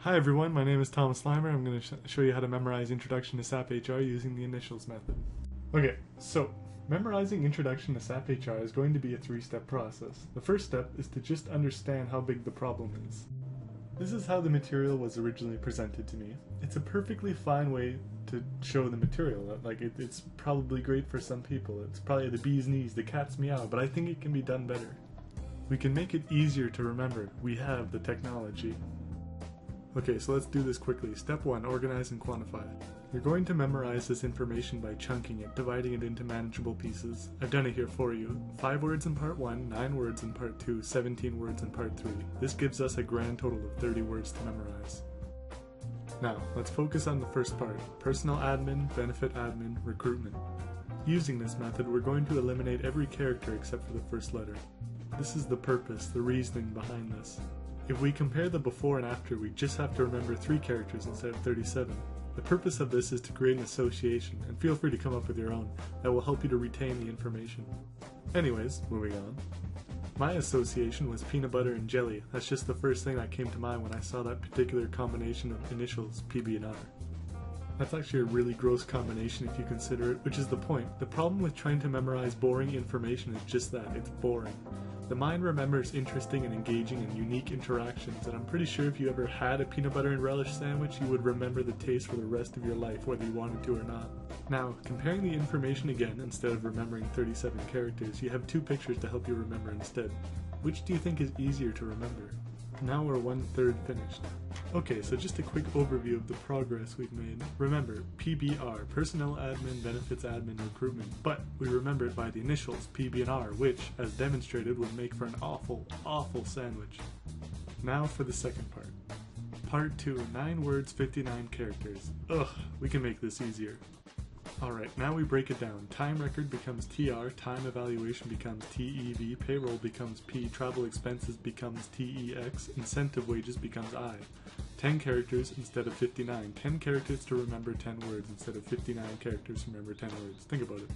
Hi everyone, my name is Thomas Slimer. I'm going to show you how to memorize Introduction to SAP HR using the initials method. Okay, so memorizing Introduction to SAP HR is going to be a three-step process. The first step is to just understand how big the problem is. This is how the material was originally presented to me. It's a perfectly fine way to show the material. It's probably great for some people. It's probably the bee's knees, the cat's meow, but I think it can be done better. We can make it easier to remember. We have the technology. Okay, so let's do this quickly. Step 1, organize and quantify. You're going to memorize this information by chunking it, dividing it into manageable pieces. I've done it here for you. 5 words in part 1, 9 words in part 2, 17 words in part 3. This gives us a grand total of 30 words to memorize. Now, let's focus on the first part, personnel admin, benefit admin, recruitment. Using this method, we're going to eliminate every character except for the first letter. This is the purpose, the reasoning behind this. If we compare the before and after, we just have to remember 3 characters instead of 37. The purpose of this is to create an association, and feel free to come up with your own, that will help you to retain the information. Anyways, moving on. My association was peanut butter and jelly. That's just the first thing that came to mind when I saw that particular combination of initials, PB and R. That's actually a really gross combination if you consider it, which is the point. The problem with trying to memorize boring information is just that, it's boring. The mind remembers interesting and engaging and unique interactions, and I'm pretty sure if you ever had a peanut butter and relish sandwich, you would remember the taste for the rest of your life, whether you wanted to or not. Now, comparing the information again, instead of remembering 37 characters, you have 2 pictures to help you remember instead. Which do you think is easier to remember? Now we're 1/3 finished. Okay, so just a quick overview of the progress we've made. Remember, PBR, Personnel Admin, Benefits Admin, Recruitment, but we remember it by the initials, PB and R, which, as demonstrated, would make for an awful, awful sandwich. Now for the second part. Part 2, 9 words, 59 characters. Ugh, we can make this easier. Alright, now we break it down. Time record becomes TR, time evaluation becomes TEV, payroll becomes P, travel expenses becomes TEX, incentive wages becomes I. 10 characters instead of 59. 10 characters to remember 10 words instead of 59 characters to remember 10 words. Think about it.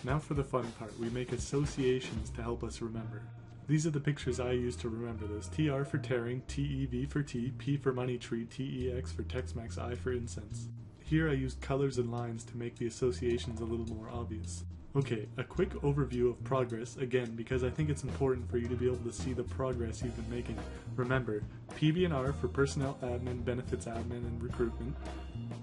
Now for the fun part. We make associations to help us remember. These are the pictures I use to remember this. TR for tearing, TEV for tea, P for money tree, TEX for Tex-Mex, I for incense. Here I used colors and lines to make the associations a little more obvious. Okay, a quick overview of progress, again, because I think it's important for you to be able to see the progress you've been making. Remember, PB and R for Personnel Admin, Benefits Admin, and Recruitment.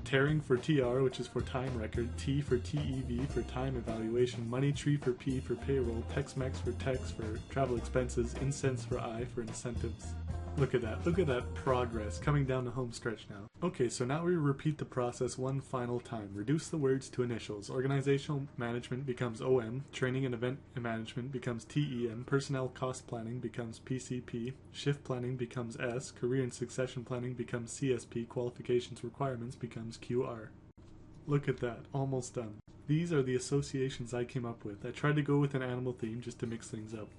Tearing for TR, which is for time record, T for TEV for time evaluation, money tree for P for payroll, Tex-Mex for Tex for travel expenses, incense for I for incentives. Look at that progress coming down the home stretch now. Okay, so now we repeat the process one final time. Reduce the words to initials. Organizational management becomes OM, training and event management becomes TEM, personnel cost planning becomes PCP, shift planning becomes S, career and succession planning becomes CSP, qualifications requirements becomes QR. Look at that, almost done. These are the associations I came up with. I tried to go with an animal theme just to mix things up.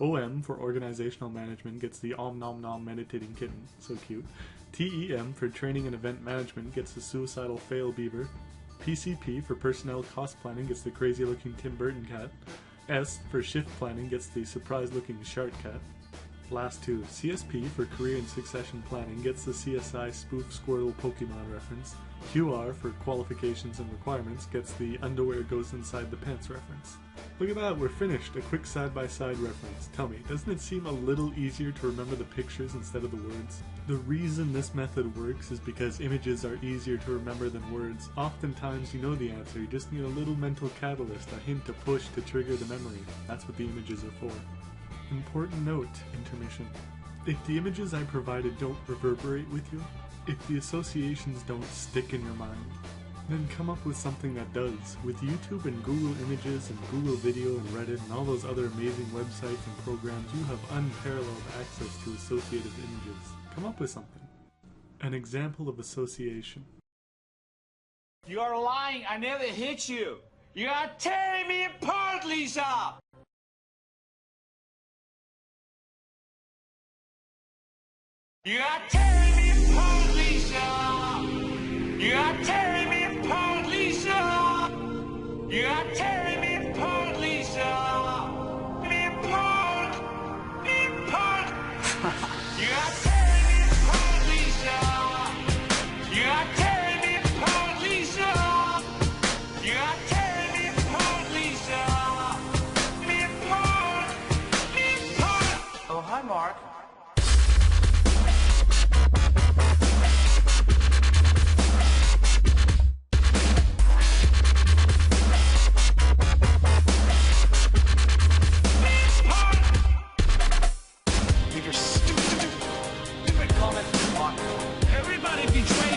OM for organizational management gets the om nom nom meditating kitten, so cute. TEM for training and event management gets the suicidal fail beaver. PCP for personnel cost planning gets the crazy looking Tim Burton cat. S for shift planning gets the surprised looking shark cat. Last 2, CSP for career and succession planning gets the CSI spoof Squirtle Pokemon reference. QR for qualifications and requirements gets the underwear goes inside the pants reference. Look at that, we're finished. A quick side-by-side reference. Tell me, doesn't it seem a little easier to remember the pictures instead of the words? The reason this method works is because images are easier to remember than words. Oftentimes you know the answer, you just need a little mental catalyst, a hint, a push to trigger the memory. That's what the images are for. Important note, intermission. If the images I provided don't reverberate with you, if the associations don't stick in your mind, then come up with something that does. With YouTube and Google Images and Google Video and Reddit and all those other amazing websites and programs, you have unparalleled access to associative images. Come up with something. An example of association. You are lying. I never hit you. You are tearing me apart, Lisa! You are tearing me apart, Lisa! You are tearing me apart, Lisa! You are tearing me apart, Lisa! Me apart! Me apart! You are tearing me apart, Lisa!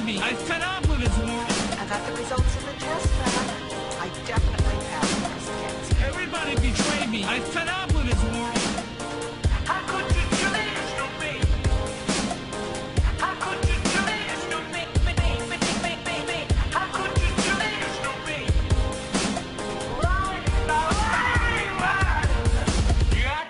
me. I'm fed up with this world. I got the results of the test back. I definitely passed this test. Everybody betrayed me. I'm fed up with this world. How could you do this to me? How could you do this to me? How could you do this to me? Right, right. You got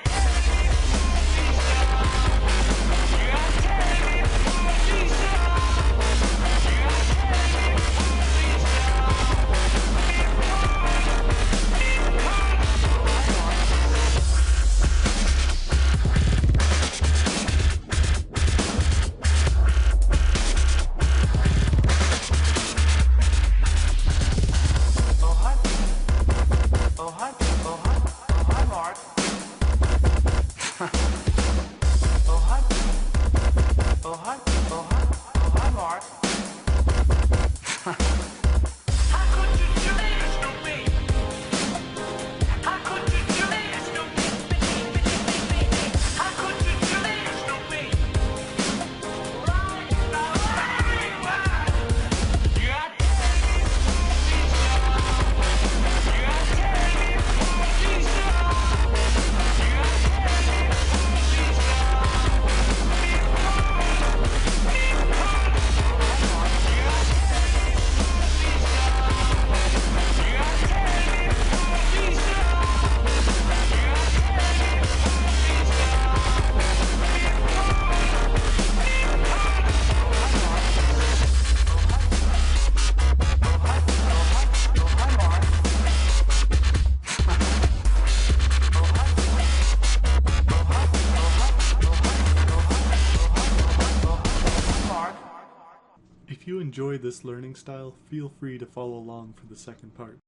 If you enjoy this learning style, feel free to follow along for the second part.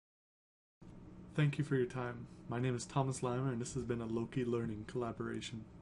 Thank you for your time. My name is Thomas Limer and this has been a Loki Learning collaboration.